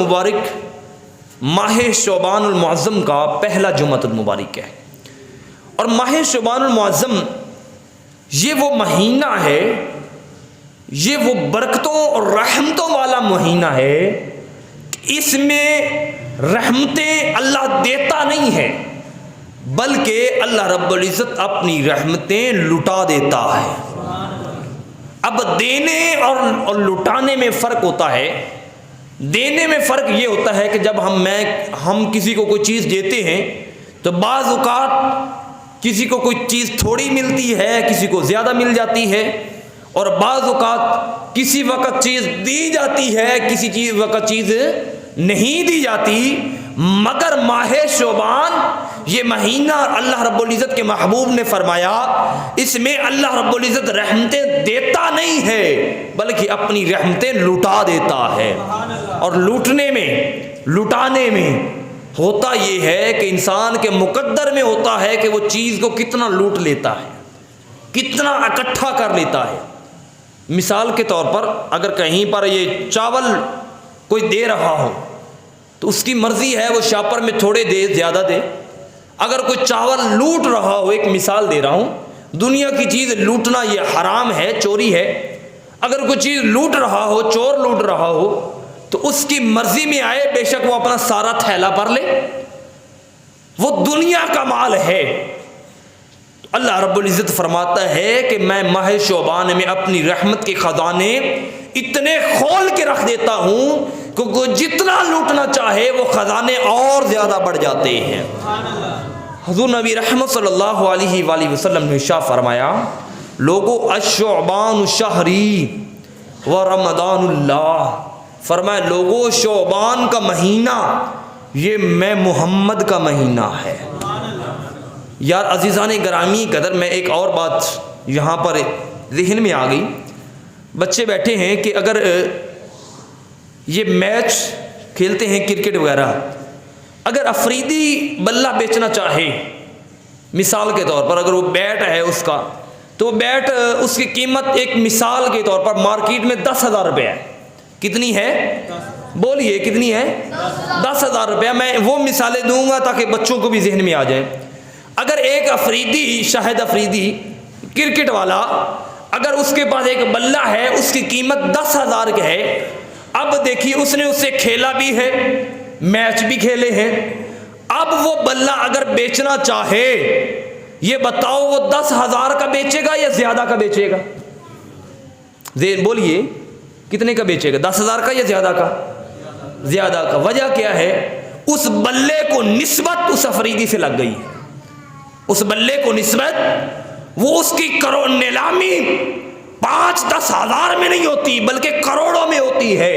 المبارک ماہ شعبان المعظم کا پہلا جمعۃ المبارک ہے، اور ماہ شعبان المعظم یہ وہ مہینہ ہے، یہ وہ برکتوں اور رحمتوں والا مہینہ ہے، اس میں رحمتیں اللہ دیتا نہیں ہے بلکہ اللہ رب العزت اپنی رحمتیں لٹا دیتا ہے۔ اب دینے اور لٹانے میں فرق ہوتا ہے۔ دینے میں فرق یہ ہوتا ہے کہ جب ہم کسی کو کوئی چیز دیتے ہیں تو بعض اوقات کسی کو کوئی چیز تھوڑی ملتی ہے، کسی کو زیادہ مل جاتی ہے، اور بعض اوقات کسی وقت چیز دی جاتی ہے، کسی وقت چیز نہیں دی جاتی۔ مگر ماہ شعبان یہ مہینہ اللہ رب العزت کے محبوب نے فرمایا اس میں اللہ رب العزت رحمتیں دیتا نہیں ہے بلکہ اپنی رحمتیں لٹا دیتا ہے۔ اور لٹانے میں ہوتا یہ ہے کہ انسان کے مقدر میں ہوتا ہے کہ وہ چیز کو کتنا لوٹ لیتا ہے، کتنا اکٹھا کر لیتا ہے۔ مثال کے طور پر اگر کہیں پر یہ چاول کوئی دے رہا ہو تو اس کی مرضی ہے وہ شاپر میں تھوڑے دے زیادہ دے۔ اگر کوئی چاول لوٹ رہا ہو، ایک مثال دے رہا ہوں، دنیا کی چیز لوٹنا یہ حرام ہے، چوری ہے۔ اگر کوئی چیز لوٹ رہا ہو، چور لوٹ رہا ہو، تو اس کی مرضی میں آئے بے شک وہ اپنا سارا تھیلا بھر لے، وہ دنیا کا مال ہے۔ اللہ رب العزت فرماتا ہے کہ میں ماہ شعبان میں اپنی رحمت کے خزانے اتنے کھول کے رکھ دیتا ہوں کہ کوئی جتنا لوٹنا چاہے وہ خزانے اور زیادہ بڑھ جاتے ہیں۔ حضور نبی رحمت صلی اللہ علیہ وآلہ وسلم نے ارشاد فرمایا، لوگو الشعبان شہری و رمضان اللہ، فرمایا لوگو شعبان کا مہینہ یہ میں محمد کا مہینہ ہے۔ یار عزیزان گرامی قدر، میں ایک اور بات یہاں پر ذہن میں آ گئی۔ بچے بیٹھے ہیں کہ اگر یہ میچ کھیلتے ہیں کرکٹ وغیرہ، اگر افریدی بلہ بیچنا چاہے، مثال کے طور پر اگر وہ بیٹ ہے اس کا، تو وہ بیٹ اس کی قیمت ایک مثال کے طور پر مارکیٹ میں 10,000 روپے ہے۔ کتنی ہے؟ بولیے کتنی ہے؟ 10,000 روپیہ۔ میں وہ مثالیں دوں گا تاکہ بچوں کو بھی ذہن میں آ جائے۔ اگر ایک افریدی، شاہد افریدی کرکٹ والا، اگر اس کے پاس ایک بلہ ہے اس کی قیمت 10,000 کی ہے، اب دیکھیے اس نے اسے کھیلا بھی ہے، میچ بھی کھیلے ہیں، اب وہ بلہ اگر بیچنا چاہے، یہ بتاؤ وہ 10,000 کا بیچے گا یا زیادہ کا بیچے گا؟ بولیے کتنے کا بیچے گا؟ 10,000 کا یا زیادہ کا؟ زیادہ کا۔ وجہ کیا ہے؟ اس بلے کو نسبت اس افریدی سے لگ گئی ہے، اس بلے کو نسبت، وہ اس کی نیلامی 5-10 ہزار میں نہیں ہوتی بلکہ کروڑوں میں ہوتی ہے۔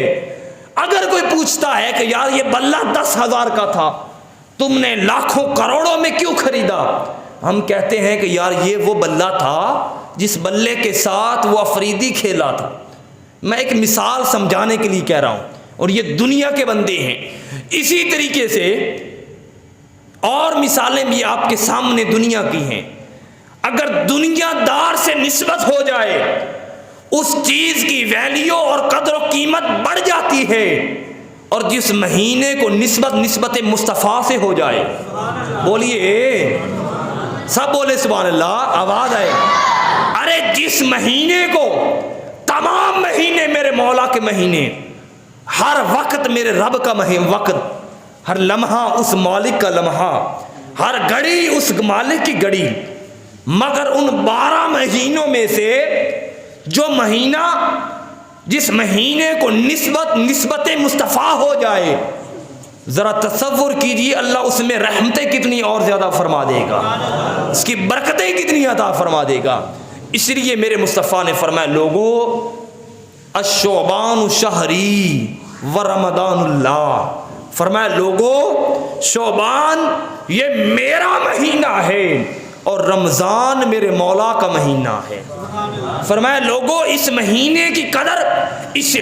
اگر کوئی پوچھتا ہے کہ یار یہ بلہ 10,000 کا تھا، تم نے لاکھوں کروڑوں میں کیوں خریدا؟ ہم کہتے ہیں کہ یار یہ وہ بلہ تھا جس بلے کے ساتھ وہ افریدی کھیلا تھا۔ میں ایک مثال سمجھانے کے لیے کہہ رہا ہوں، اور یہ دنیا کے بندے ہیں۔ اسی طریقے سے اور مثالیں بھی آپ کے سامنے دنیا کی ہیں۔ اگر دنیا دار سے نسبت ہو جائے، اس چیز کی ویلیو اور قدر و قیمت بڑھ جاتی ہے، اور جس مہینے کو نسبت مصطفیٰ سے ہو جائے، بولیے سب بولے سبحان اللہ، آواز آئے۔ ارے جس مہینے کو، تمام مہینے میرے مولا کے مہینے، ہر وقت میرے رب کا وقت، ہر لمحہ اس مالک کا لمحہ، ہر گھڑی اس مالک کی گھڑی، مگر ان 12 مہینوں میں سے جو مہینہ، جس مہینے کو نسبت مصطفیٰ ہو جائے، ذرا تصور کیجئے اللہ اس میں رحمتیں کتنی اور زیادہ فرما دے گا، اس کی برکتیں کتنی عطا فرما دے گا۔ اس لیے میرے مصطفیٰ نے فرمایا، لوگو الشعبان شہری و رمضان اللہ، فرمایا لوگو شعبان یہ میرا مہینہ ہے اور رمضان میرے مولا کا مہینہ ہے۔ فرمایا لوگو اس مہینے کی قدر اس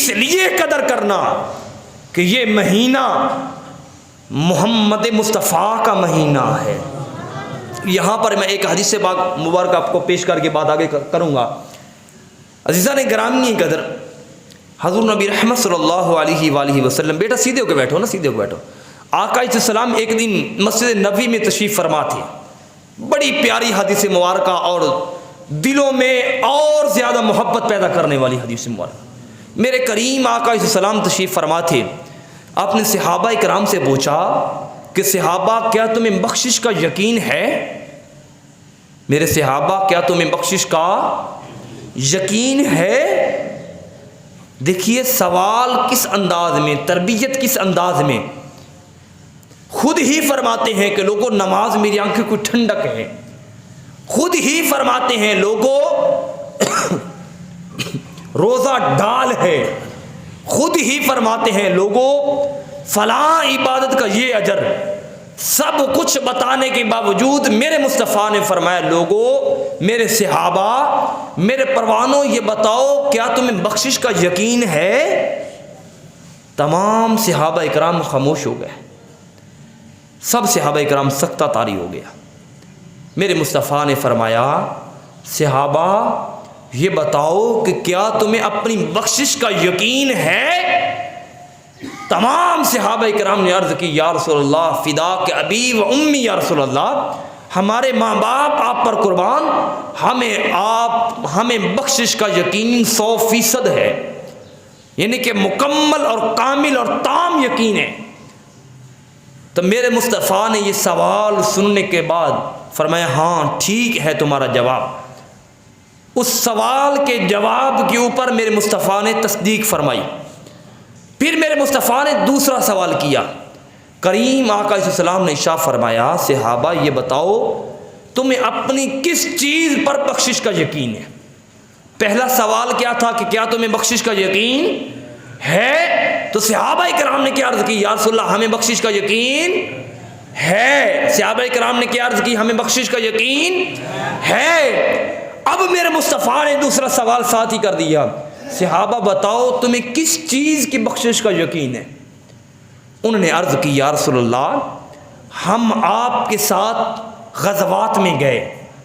لیے قدر کرنا کہ یہ مہینہ محمد مصطفیٰ کا مہینہ ہے۔ یہاں پر میں ایک حدیث مبارک آپ کو پیش کر کے بات آگے کروں گا۔ عزیزان گرامی قدر، حضور نبی رحمت صلی اللہ علیہ وآلہ وسلم، بیٹا سیدھے ہو کے بیٹھو نا، سیدھے ہو کے بیٹھو. آقا علیہ السلام ایک دن مسجد نبوی میں تشریف فرما تھے. بڑی پیاری حدیث مبارکہ اور دلوں میں اور زیادہ محبت پیدا کرنے والی حدیث مبارکہ. میرے کریم آقا علیہ السلام تشریف فرما تھے. آپ نے صحابہ کرام سے پوچھا کہ صحابہ کیا تمہیں بخشش کا یقین ہے؟ میرے صحابہ کیا تمہیں بخشش کا یقین ہے؟ دیکھیے سوال کس انداز میں، تربیت کس انداز میں. خود ہی فرماتے ہیں کہ لوگوں نماز میری آنکھوں کو ٹھنڈک ہے. خود ہی فرماتے ہیں لوگوں روزہ ڈال ہے. خود ہی فرماتے ہیں لوگوں فلاں عبادت کا یہ اجر. سب کچھ بتانے کے باوجود میرے مصطفیٰ نے فرمایا لوگوں، میرے صحابہ، میرے پروانوں، یہ بتاؤ کیا تمہیں بخشش کا یقین ہے؟ تمام صحابہ اکرام خاموش ہو گئے. سب صحابہ اکرام سکتہ طاری ہو گیا. میرے مصطفیٰ نے فرمایا صحابہ یہ بتاؤ کہ کیا تمہیں اپنی بخشش کا یقین ہے؟ تمام صحابہ کرام نے عرض کی یا رسول اللہ فداک ابی و امی، یا رسول اللہ ہمارے ماں باپ آپ پر قربان، ہمیں بخشش کا یقین 100% ہے، یعنی کہ مکمل اور کامل اور تام یقین ہے. تو میرے مصطفیٰ نے یہ سوال سننے کے بعد فرمایا ہاں ٹھیک ہے تمہارا جواب. اس سوال کے جواب کے اوپر میرے مصطفیٰ نے تصدیق فرمائی. پھر میرے مصطفیٰ نے دوسرا سوال کیا. کریم آقا علیہ السلام نے ارشاد فرمایا صحابہ یہ بتاؤ تمہیں اپنی کس چیز پر بخشش کا یقین ہے؟ پہلا سوال کیا تھا کہ کیا تمہیں بخشش کا یقین ہے؟ تو صحابہ کرام نے کیا عرض کی یا رسول اللہ ہمیں بخشش کا یقین ہے. صحابہ کرام نے کیا عرض کی ہمیں بخشش کا یقین ہے. اب میرے مصطفیٰ نے دوسرا سوال ساتھ ہی کر دیا صحابہ بتاؤ تمہیں کس چیز کی بخشش کا یقین ہے؟ انہوں نے عرض کی یا رسول اللہ ہم آپ کے ساتھ غزوات میں گئے،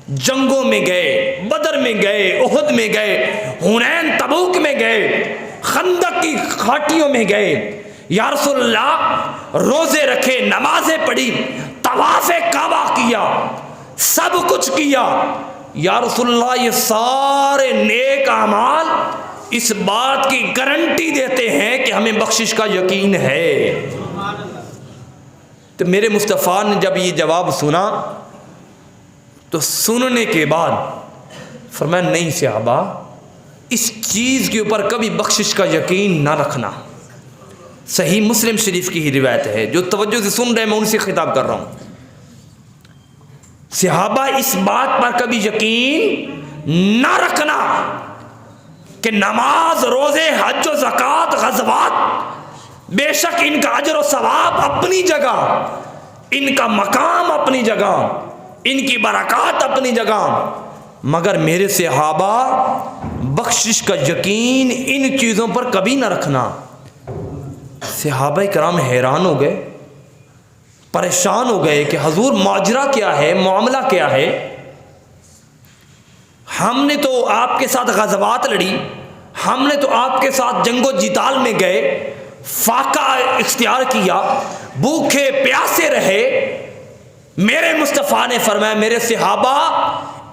جنگوں میں گئے، بدر میں گئے، احد میں گئے، حنین تبوک میں گئے، خندق کی گھاٹیوں میں گئے. یا رسول اللہ روزے رکھے، نمازیں پڑھی، طواف کعبہ کیا، سب کچھ کیا. یا رسول اللہ یہ سارے نیک اعمال اس بات کی گارنٹی دیتے ہیں کہ ہمیں بخشش کا یقین ہے. تو میرے مصطفیٰ نے جب یہ جواب سنا تو سننے کے بعد فرمایا نہیں صحابہ اس چیز کے اوپر کبھی بخشش کا یقین نہ رکھنا. صحیح مسلم شریف کی ہی روایت ہے، جو توجہ سے سن رہے ہیں میں ان سے خطاب کر رہا ہوں. صحابہ اس بات پر کبھی یقین نہ رکھنا کہ نماز، روزے، حج و زکوٰۃ، غزوات بے شک ان کا اجر و ثواب اپنی جگہ، ان کا مقام اپنی جگہ، ان کی برکات اپنی جگہ، مگر میرے صحابہ بخشش کا یقین ان چیزوں پر کبھی نہ رکھنا. صحابہ کرام حیران ہو گئے، پریشان ہو گئے کہ حضور ماجرا کیا ہے، معاملہ کیا ہے؟ ہم نے تو آپ کے ساتھ غزوات لڑی، ہم نے تو آپ کے ساتھ جنگ و جدال میں گئے، فاقہ اختیار کیا، بھوکے پیاسے رہے. میرے مصطفیٰ نے فرمایا میرے صحابہ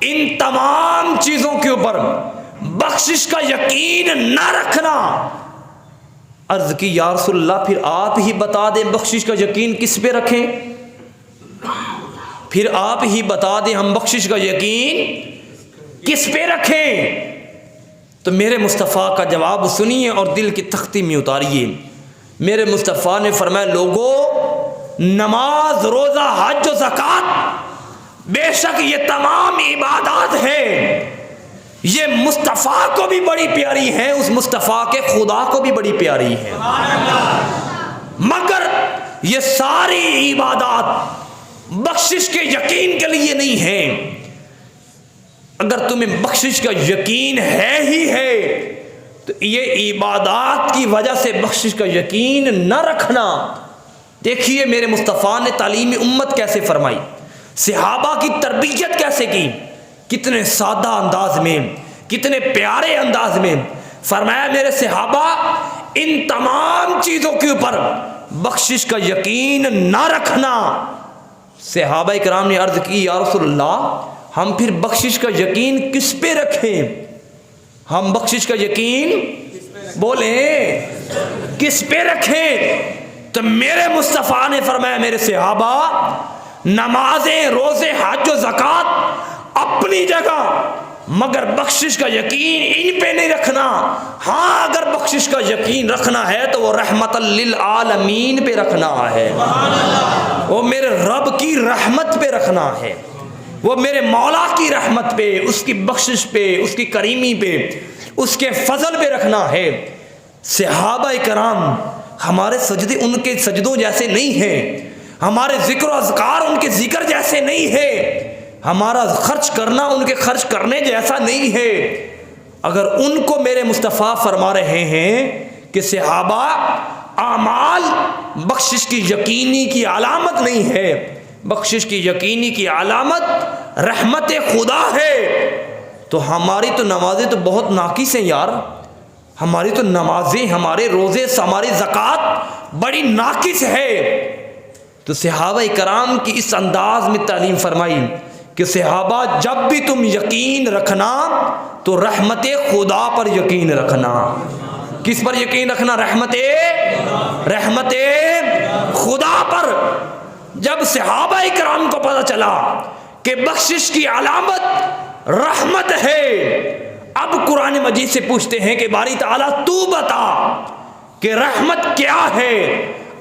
ان تمام چیزوں کے اوپر بخشش کا یقین نہ رکھنا. عرض کی یا رسول اللہ پھر آپ ہی بتا دیں بخشش کا یقین کس پہ رکھیں؟ پھر آپ ہی بتا دیں ہم بخشش کا یقین کس پہ رکھیں؟ تو میرے مصطفیٰ کا جواب سنیے اور دل کی تختی میں اتاریے. میرے مصطفیٰ نے فرمایا لوگوں نماز، روزہ، حج و زکوٰۃ بے شک یہ تمام عبادات ہیں، یہ مصطفیٰ کو بھی بڑی پیاری ہیں، اس مصطفیٰ کے خدا کو بھی بڑی پیاری ہیں، مگر یہ ساری عبادات بخشش کے یقین کے لیے نہیں ہیں. اگر تمہیں بخشش کا یقین ہے ہی ہے تو یہ عبادات کی وجہ سے بخشش کا یقین نہ رکھنا. دیکھیے میرے مصطفیٰ نے تعلیم امت کیسے فرمائی، صحابہ کی تربیت کیسے کی، کتنے سادہ انداز میں، کتنے پیارے انداز میں. فرمایا میرے صحابہ ان تمام چیزوں کے اوپر بخشش کا یقین نہ رکھنا۔ صحابہ کرام نے عرض کی یا رسول اللہ ہم پھر بخشش کا یقین کس پہ رکھیں؟ ہم بخشش کا یقین بولیں کس پہ رکھیں؟ تو میرے مصطفیٰ نے فرمایا میرے صحابہ نمازیں، روزے، حج و زکوٰۃ اپنی جگہ، مگر بخشش کا یقین ان پہ نہیں رکھنا۔ ہاں اگر بخشش کا یقین رکھنا ہے تو وہ رحمت للعالمین پہ رکھنا ہے، وہ میرے رب کی رحمت پہ رکھنا ہے، وہ میرے مولا کی رحمت پہ، اس کی بخشش پہ، اس کی کریمی پہ، اس کے فضل پہ رکھنا ہے۔ صحابہ کرام ہمارے سجدے ان کے سجدوں جیسے نہیں ہیں، ہمارے ذکر و اذکار ان کے ذکر جیسے نہیں ہے، ہمارا خرچ کرنا ان کے خرچ کرنے جیسا نہیں ہے۔ اگر ان کو میرے مصطفیٰ فرما رہے ہیں کہ صحابہ اعمال بخشش کی یقینی کی علامت نہیں ہے، بخشش کی یقینی کی علامت رحمت خدا ہے، تو ہماری تو نمازیں تو بہت ناقص ہیں یار، ہماری تو نمازیں، ہمارے روزے، ہماری زکوٰۃ بڑی ناقص ہے۔ تو صحابہ کرام کی اس انداز میں تعلیم فرمائی کہ صحابہ جب بھی تم یقین رکھنا تو رحمت خدا پر یقین رکھنا۔ کس پر یقین رکھنا؟ رحمت خدا پر۔ جب صحابہ کرام کو پتہ چلا کہ بخشش کی علامت رحمت ہے، اب قرآن مجید سے پوچھتے ہیں کہ باری تعالیٰ تو بتا کہ رحمت کیا ہے؟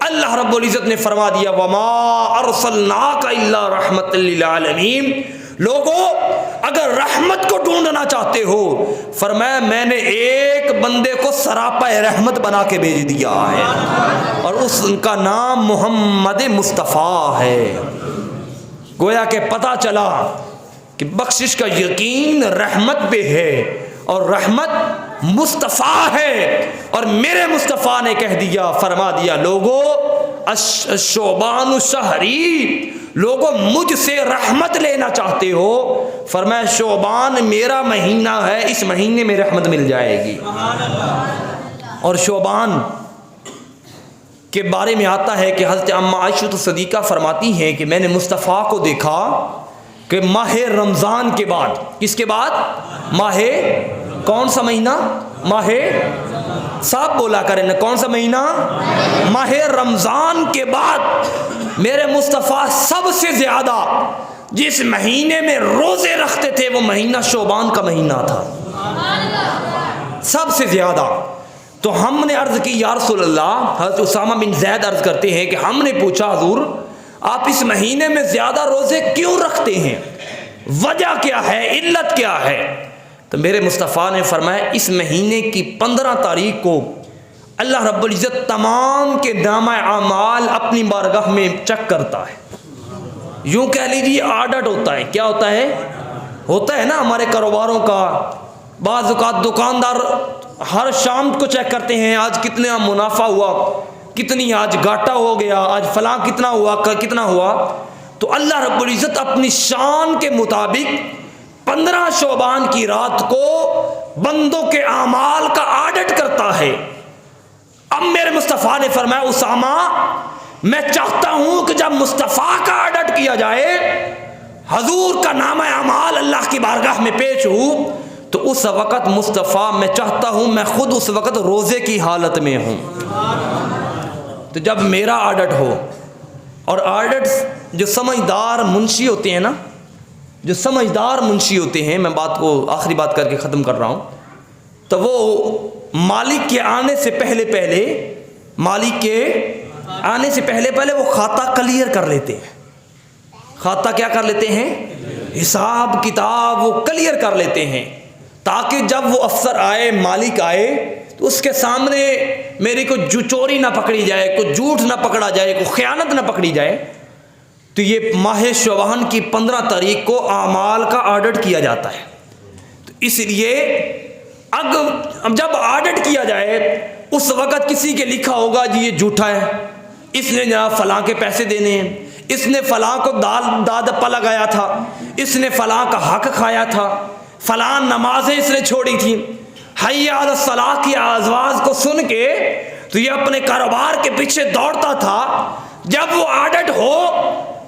اللہ رب العزت نے فرما دیا وما ارسلناک الا رحمت للعالمین۔ لوگوں اگر رحمت کو ڈھونڈنا چاہتے ہو، فرمایا میں نے ایک بندے کو سراپا رحمت بنا کے بھیج دیا ہے، اور اس کا نام محمد مصطفیٰ ہے۔ گویا کہ پتہ چلا کہ بخشش کا یقین رحمت پہ ہے، اور رحمت مصطفیٰ ہے، اور میرے مصطفیٰ نے کہہ دیا، فرما دیا لوگوں شعبان شہری، لوگوں مجھ سے رحمت لینا چاہتے ہو، فرمایا شعبان میرا مہینہ ہے، اس مہینے میں رحمت مل جائے گی۔ اور شعبان کے بارے میں آتا ہے کہ حضرت اماں عائشہ صدیقہ فرماتی ہیں کہ میں نے مصطفیٰ کو دیکھا کہ ماہ رمضان کے بعد، کس کے بعد؟ ماہ کون سا مہینہ؟ ماہ سب بولا کریں نا، کون سا مہینہ؟ ماہ رمضان کے بعد میرے مصطفیٰ سب سے زیادہ جس مہینے میں روزے رکھتے تھے وہ مہینہ شعبان کا مہینہ تھا، سب سے زیادہ۔ تو ہم نے عرض کی یا رسول اللہ، حضرت اسامہ بن زید عرض کرتے ہیں کہ ہم نے پوچھا حضور آپ اس مہینے میں زیادہ روزے کیوں رکھتے ہیں، وجہ کیا ہے، علت کیا ہے؟ تو میرے مصطفیٰ نے فرمایا اس مہینے کی 15 تاریخ کو اللہ رب العزت تمام کے نامہ اعمال اپنی بارگاہ میں چیک کرتا ہے، یوں کہہ لیجیے آڈٹ ہوتا ہے۔ کیا ہوتا ہے؟ ہوتا ہے نا ہمارے کاروباروں کا، بعض اوقات دکاندار ہر شام کو چیک کرتے ہیں آج کتنا منافع ہوا، کتنی آج گھاٹا ہو گیا، آج فلاں کتنا ہوا، کتنا ہوا۔ تو اللہ رب العزت اپنی شان کے مطابق 15 شعبان کی رات کو بندوں کے اعمال کا آڈٹ کرتا ہے۔ اب میرے مصطفیٰ نے فرمایا اسامہ میں چاہتا ہوں کہ جب مصطفیٰ کا آڈٹ کیا جائے، حضور کا نامہ اعمال اللہ کی بارگاہ میں پیش ہو، تو اس وقت مصطفیٰ میں چاہتا ہوں میں خود اس وقت روزے کی حالت میں ہوں۔ تو جب میرا آڈٹ ہو، اور آڈٹ جو سمجھدار منشی ہوتے ہیں نا، جو سمجھدار منشی ہوتے ہیں، میں بات کو آخری بات کر کے ختم کر رہا ہوں، تو وہ مالک کے آنے سے پہلے مالک کے آنے سے پہلے وہ کھاتا کلیئر کر لیتے ہیں۔ کھاتا کیا کر لیتے ہیں؟ حساب کتاب وہ کلیئر کر لیتے ہیں، تاکہ جب وہ افسر آئے، مالک آئے، تو اس کے سامنے میری کوئی چوری نہ پکڑی جائے، کوئی جھوٹ نہ پکڑا جائے، کوئی خیانت نہ پکڑی جائے۔ تو یہ ماہ شعبان کی 15 تاریخ کو اعمال کا آڈٹ کیا جاتا ہے۔ تو اس لیے اب جب آڈٹ کیا جائے اس وقت کسی کے لکھا ہوگا جی یہ جھوٹا ہے، اس نے جناب فلاں کے پیسے دینے ہیں، اس نے فلاں کو داد پا لگایا تھا، اس نے فلاں کا حق کھایا تھا، فلاں نمازیں اس نے چھوڑی تھیں۔ حی علی الصلاح کی آواز کو سن کے تو یہ اپنے کاروبار کے پیچھے دوڑتا تھا. جب وہ آڈٹ ہو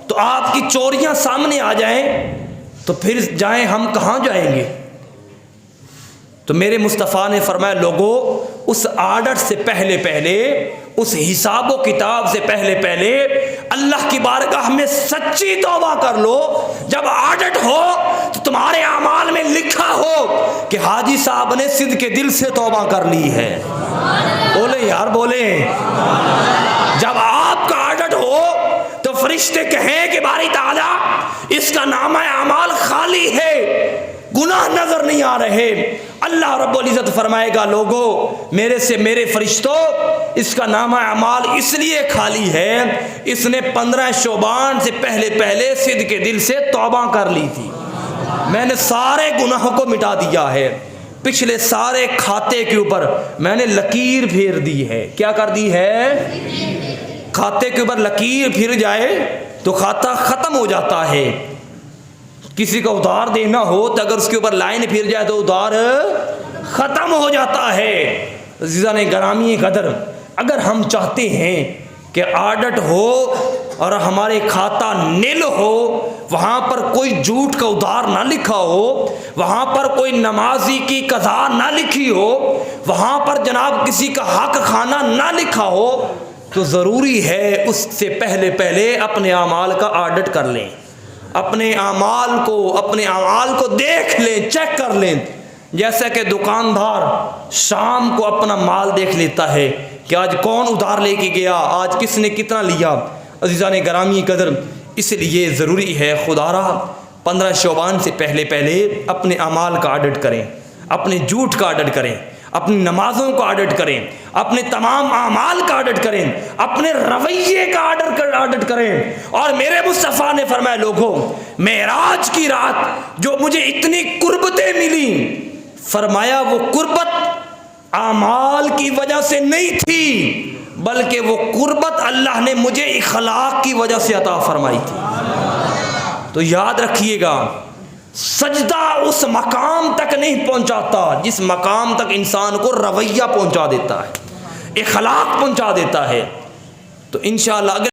تو آپ کی چوریاں سامنے آ جائیں تو پھر جائیں ہم کہاں جائیں گے؟ تو میرے مصطفیٰ نے فرمایا لوگوں اس آڈٹ سے پہلے پہلے، اس حساب و کتاب سے پہلے پہلے اللہ کی بارگاہ میں سچی توبہ کر لو. جب آڈٹ ہو تو تمہارے اعمال میں لکھا ہو کہ حاجی صاحب نے صدق کے دل سے توبہ کر لی ہے. بولے یار بولیں. جب آپ کا آڈٹ ہو تو فرشتے کہیں کہ باری تعالیٰ اس کا نامہ اعمال خالی ہے، گناہ نظر نہیں آ رہے. اللہ رب العزت فرمائے گا لوگوں میرے سے میرے فرشتوں اس کا نامہ اعمال اس لیے خالی ہے اس نے 15 شعبان سے پہلے پہلے صدق کے دل سے توبہ کر لی تھی. میں نے سارے گناہوں کو مٹا دیا ہے، پچھلے سارے کھاتے کے اوپر میں نے لکیر پھیر دی ہے. کیا کر دی ہے؟ کھاتے کے اوپر لکیر پھر جائے تو کھاتا ختم ہو جاتا ہے. کسی کا ادھار دینا ہو تو اگر اس کے اوپر لائن پھر جائے تو ادھار ختم ہو جاتا ہے. عزیزان گرامی قدر، اگر ہم چاہتے ہیں کہ آڈٹ ہو اور ہمارے کھاتا نیل ہو، وہاں پر کوئی جھوٹ کا ادھار نہ لکھا ہو، وہاں پر کوئی نمازی کی قضا نہ لکھی ہو، وہاں پر جناب کسی کا حق کھانا نہ لکھا ہو، تو ضروری ہے اس سے پہلے پہلے اپنے اعمال کا آڈٹ کر لیں. اپنے اعمال کو دیکھ لیں، چیک کر لیں. جیسا کہ دکاندار شام کو اپنا مال دیکھ لیتا ہے کہ آج کون ادھار لے کے گیا، آج کس نے کتنا لیا. عزیزان گرامی قدر، اس لیے ضروری ہے خدا را 15 شعبان سے پہلے پہلے اپنے اعمال کا آڈٹ کریں، اپنے جھوٹ کا آڈٹ کریں، اپنی نمازوں کا آڈٹ کریں، اپنے تمام اعمال کا آڈٹ کریں، اپنے رویے کا آڈٹ کریں. اور میرے مصطفیٰ نے فرمایا لوگوں معراج کی رات جو مجھے اتنی قربتیں ملی، فرمایا وہ قربت اعمال کی وجہ سے نہیں تھی بلکہ وہ قربت اللہ نے مجھے اخلاق کی وجہ سے عطا فرمائی تھی. تو یاد رکھیے گا سجدہ اس مقام تک نہیں پہنچاتا جس مقام تک انسان کو رویہ پہنچا دیتا ہے، اخلاق پہنچا دیتا ہے. تو انشاءاللہ اگر